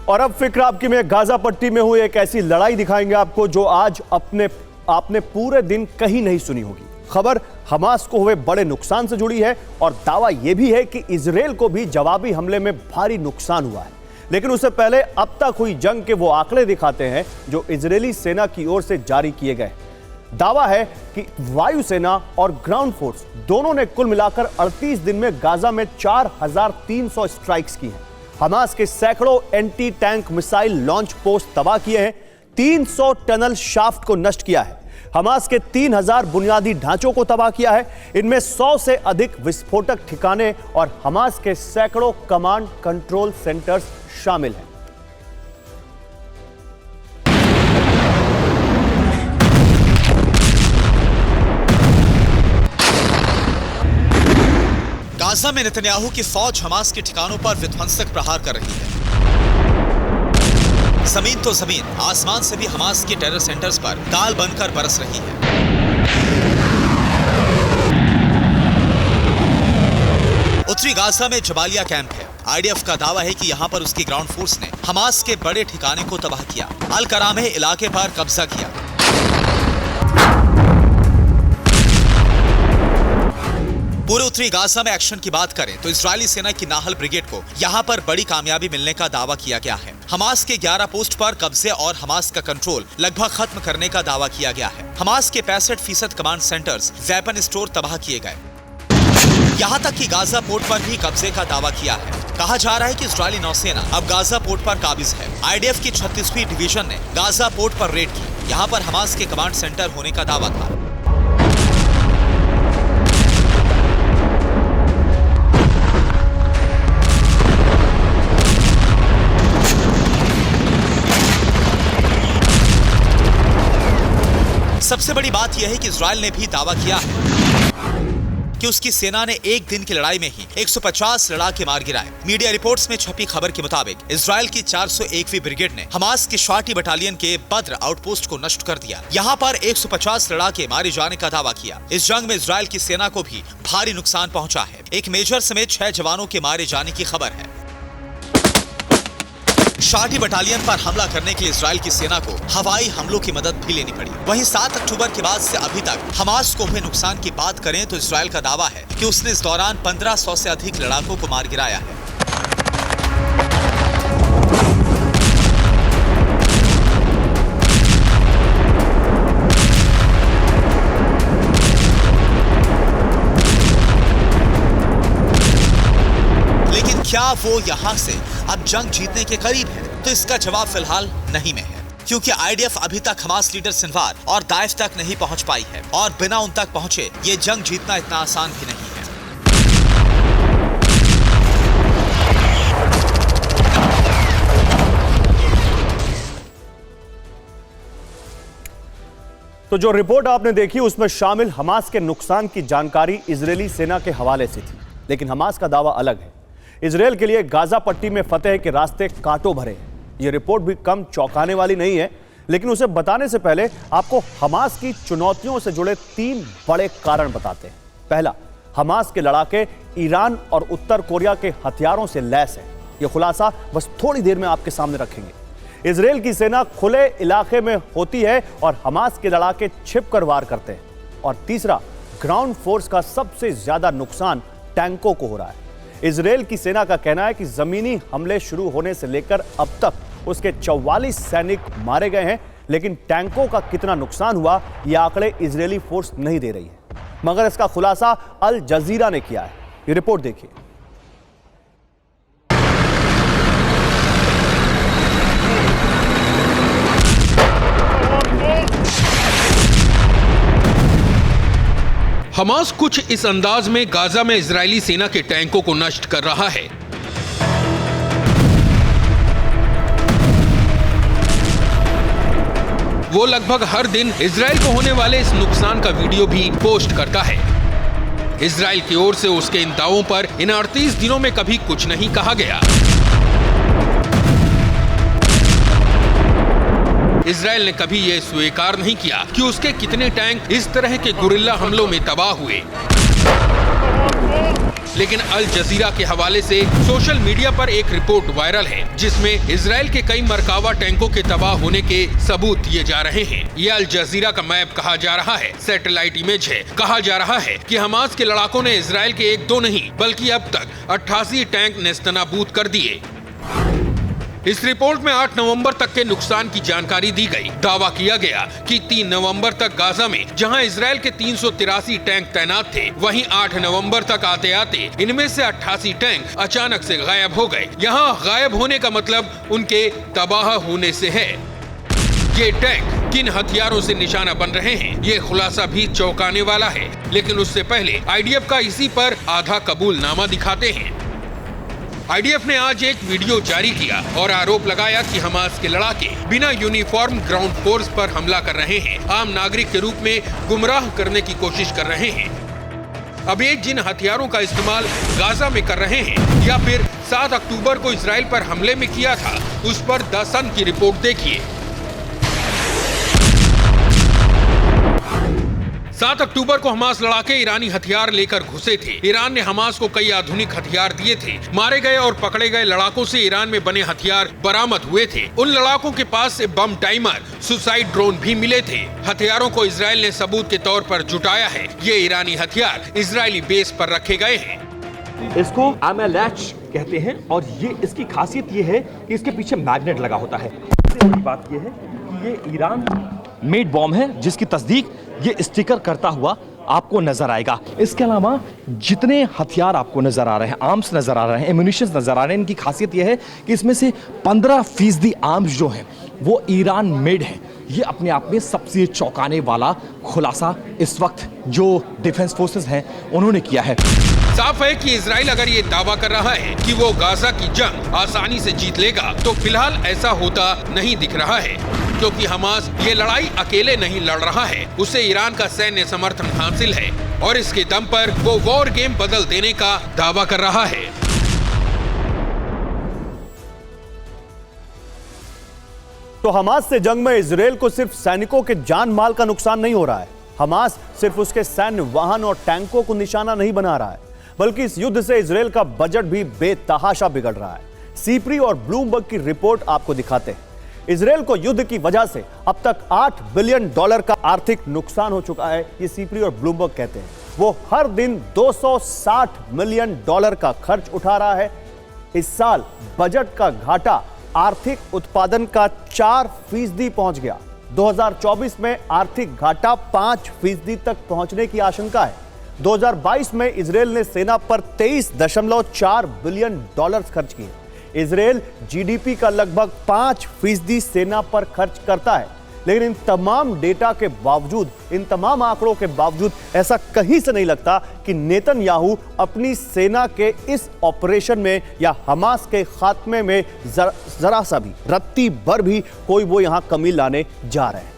और अब फिक्र आपकी में गाजा पट्टी में हुई एक ऐसी लड़ाई दिखाएंगे आपको जो आज आपने पूरे दिन कहीं नहीं सुनी होगी। खबर हमास को हुए बड़े नुकसान से जुड़ी है और दावा यह भी है कि इजराइल को भी जवाबी हमले में भारी नुकसान हुआ है। लेकिन उससे पहले अब तक हुई जंग के वो आंकड़े दिखाते हैं जो इजरायली सेना की ओर से जारी किए गए। दावा है कि वायुसेना और ग्राउंड फोर्स दोनों ने कुल मिलाकर 38 दिन में गाजा में 4300 स्ट्राइक्स की हैं। हमास के सैकड़ों anti tank missile launch post तबाह किए हैं, 300 टनल शाफ्ट को नष्ट किया है, हमास के 3000 बुनियादी ढांचों को तबाह किया है, इनमें 100 से अधिक विस्फोटक ठिकाने और हमास के सैकड़ों कमांड कंट्रोल सेंटर्स शामिल हैं। गाजा में नेतन्याहू की फौज हमास के ठिकानों पर विध्वंसक प्रहार कर रही है। जमीन तो जमीन, आसमान से भी हमास के टेरर सेंटर्स पर काल बनकर बरस रही है। उत्तरी गाजा में जबालिया कैंप है। आईडीएफ का दावा है कि यहां पर उसकी ग्राउंड फोर्स ने हमास के बड़े ठिकाने को तबाह किया, अल करामे इलाके पर कब्जा किया। पूरे उत्तरी गाजा में एक्शन की बात करें तो इजरायली सेना की नाहल ब्रिगेड को यहां पर बड़ी कामयाबी मिलने का दावा किया गया है। हमास के 11 पोस्ट पर कब्जे और हमास का कंट्रोल लगभग खत्म करने का दावा किया गया है। हमास के 65% कमांड सेंटर्स, वेपन स्टोर तबाह किए गए। यहां तक कि गाजा पोर्ट पर भी कब्जे का दावा किया है। कहा जा रहा है कि इजरायली नौसेना अब गाजा पोर्ट पर काबिज है। आईडीएफ की 36वीं डिवीजन ने गाजा पोर्ट पर रेड की। यहां पर हमास के कमांड सेंटर होने का दावा था। सबसे बड़ी बात यह है कि इजराइल ने भी दावा किया है कि उसकी सेना ने एक दिन की लड़ाई में ही 150 लड़ाके मार गिराए। मीडिया रिपोर्ट्स में छपी खबर के मुताबिक इजराइल की 401वीं ब्रिगेड ने हमास की शाटी बटालियन के बद्र आउटपोस्ट को नष्ट कर दिया। यहां पर 150 लड़ाके मारे जाने का दावा किया। इस जंग में इजराइल की सेना को भी भारी नुकसान पहुंचा है। एक मेजर समेत 6 जवानों के मारे जाने की खबर है। शाटी बटालियन पर हमला करने के लिए इजराइल की सेना को हवाई हमलों की मदद भी लेनी पड़ी। वहीं 7 अक्टूबर के बाद से अभी तक हमास को हुए नुकसान की बात करें तो इजराइल का दावा है कि उसने इस दौरान 1500 से अधिक लड़ाकों को मार गिराया है। लेकिन क्या वो यहां से अब जंग जीतने के करीब है? तो इसका जवाब फिलहाल नहीं में है, क्योंकि आईडीएफ अभी तक हमास लीडर सिनवार और दाइफ तक नहीं पहुंच पाई है और बिना उन तक पहुंचे ये जंग जीतना इतना आसान भी नहीं है। तो जो रिपोर्ट आपने देखी उसमें शामिल हमास के नुकसान की जानकारी इजरायली सेना के हवाले से थी, लेकिन हमास का दावा अलग है। इजरायल के लिए गाजा पट्टी में फतेह के रास्ते कांटों भरे हैं। यह रिपोर्ट भी कम चौंकाने वाली नहीं है, लेकिन उसे बताने से पहले आपको हमास की चुनौतियों से जुड़े 3 बड़े कारण बताते हैं। पहला, हमास के लड़ाके ईरान और उत्तर कोरिया के हथियारों से लैस है। यह खुलासा बस थोड़ी देर में आपके सामने रखेंगे। इजरायल की सेना खुले इलाके में होती है और हमास के लड़ाके छिपकर वार करते हैं। और तीसरा, ग्राउंड फोर्स का सबसे ज्यादा नुकसान टैंकों को हो रहा है। इजरायल की सेना का कहना है कि जमीनी हमले शुरू होने से लेकर अब तक उसके 44 सैनिक मारे गए हैं, लेकिन टैंकों का कितना नुकसान हुआ ये आंकड़े इजरायली फोर्स नहीं दे रही है, मगर इसका खुलासा अल जजीरा ने किया है। ये रिपोर्ट देखिए। हमास कुछ इस अंदाज में गाजा में इजरायली सेना के टैंकों को नष्ट कर रहा है। वो लगभग हर दिन इजरायल को होने वाले इस नुकसान का वीडियो भी पोस्ट करता है। इजरायल की ओर से उसके इन दावों पर इन 38 दिनों में कभी कुछ नहीं कहा गया। इजरायल ने कभी यह स्वीकार नहीं किया कि उसके कितने टैंक इस तरह के गुरिल्ला हमलों में तबाह हुए। लेकिन अल जजीरा के हवाले से सोशल मीडिया पर एक रिपोर्ट वायरल है जिसमें इजराइल के कई मरकावा टैंकों के तबाह होने के सबूत दिए जा रहे हैं। ये अल जजीरा का मैप कहा जा रहा है, सैटेलाइट इमेज है। कहा जा रहा है कि हमास के लड़ाकों ने इजराइल के 1-2 नहीं बल्कि अब तक 88 टैंक नेस्तनाबूद कर दिए। इस रिपोर्ट में 8 नवंबर तक के नुकसान की जानकारी दी गई। दावा किया गया कि 3 नवंबर तक गाजा में जहां इजराइल के 383 टैंक तैनात थे, वहीं 8 नवंबर तक आते आते इनमें से 88 टैंक अचानक से गायब हो गए। यहां गायब होने का मतलब उनके तबाह होने से है। ये टैंक किन हथियारों से निशाना बन रहे हैं, ये खुलासा भी चौंकाने वाला है। लेकिन उससे पहले आईडीएफ का इसी पर आधा कबूलनामा दिखाते हैं। आईडीएफ ने आज एक वीडियो जारी किया और आरोप लगाया कि हमास के लड़ाके बिना यूनिफॉर्म ग्राउंड फोर्स पर हमला कर रहे हैं, आम नागरिक के रूप में गुमराह करने की कोशिश कर रहे हैं। अब ये जिन हथियारों का इस्तेमाल गाजा में कर रहे हैं या फिर 7 अक्टूबर को इजराइल पर हमले में किया था, उस पर द सन की रिपोर्ट देखिए। 7 अक्टूबर को हमास लड़ाके ईरानी हथियार लेकर घुसे थे। ईरान ने हमास को कई आधुनिक हथियार दिए थे। मारे गए और पकड़े गए लड़ाकों से ईरान में बने हथियार बरामद हुए थे। उन लड़ाकों के पास से बम टाइमर, सुसाइड ड्रोन भी मिले थे। हथियारों को इजराइल ने सबूत के तौर पर जुटाया है। ये ईरानी हथियार इजरायली बेस पर रखे गए हैं। इसको एमएलएच कहते हैं और ये इसकी खासियत ये है कि इसके पीछे मैग्नेट लगा होता है। सबसे बड़ी बात ये है कि ये ईरान मेड बॉम्ब है जिसकी तस्दीक ये स्टिकर करता हुआ आपको नजर आएगा। इसके अलावा जितने हथियार आपको नजर आ रहे हैं, आर्म्स नजर आ रहे हैं, एम्यूनिशंस नजर आ रहे हैं, इनकी खासियत यह है कि इसमें से 15% आर्म्स जो हैं वो ईरान मेड हैं। ये अपने आप में सबसे चौंकाने वाला खुलासा इस वक्त जो डिफेंस फोर्सेस हैं उन्होंने किया है। साफ है कि इजराइल अगर ये दावा कर रहा है कि वो गाजा की जंग आसानी से जीत लेगा, तो फिलहाल ऐसा होता नहीं दिख रहा है, क्योंकि हमास ये लड़ाई अकेले नहीं लड़ रहा है। उसे ईरान का सैन्य समर्थन हासिल है और इसके दम पर वो वॉर गेम बदल देने का दावा कर रहा है। तो हमास से जंग में इजराइल को सिर्फ सैनिकों के जान माल का नुकसान नहीं हो रहा है। हमास सिर्फ उसके सैन्य वाहन और टैंकों को निशाना नहीं बना रहा है, बल्कि इस युद्ध से इजराइल का बजट भी बेतहाशा बिगड़ रहा है। सीप्री और ब्लूमबर्ग की रिपोर्ट आपको दिखाते हैं। इजराइल को युद्ध की वजह से अब तक $8 बिलियन का आर्थिक नुकसान हो चुका है, ये सीप्री और ब्लूमबर्ग कहते हैं। वो हर दिन $260 मिलियन का खर्च उठा रहा है। इस साल बजट का घाटा आर्थिक उत्पादन का 4% पहुंच गया। 2024 में आर्थिक घाटा 5% तक पहुंचने की आशंका है। 2022 में इजराइल ने सेना पर $23.4 बिलियन खर्च किए। इजराइल जीडीपी का लगभग 5% सेना पर खर्च करता है, लेकिन इन तमाम डेटा के बावजूद, इन तमाम आंकड़ों के बावजूद ऐसा कहीं से नहीं लगता कि नेतन्याहू अपनी सेना के इस ऑपरेशन में या हमास के खात्मे में जरा सा भी, रत्ती भर भी कोई वो यहां कमी लाने जा रहे हैं।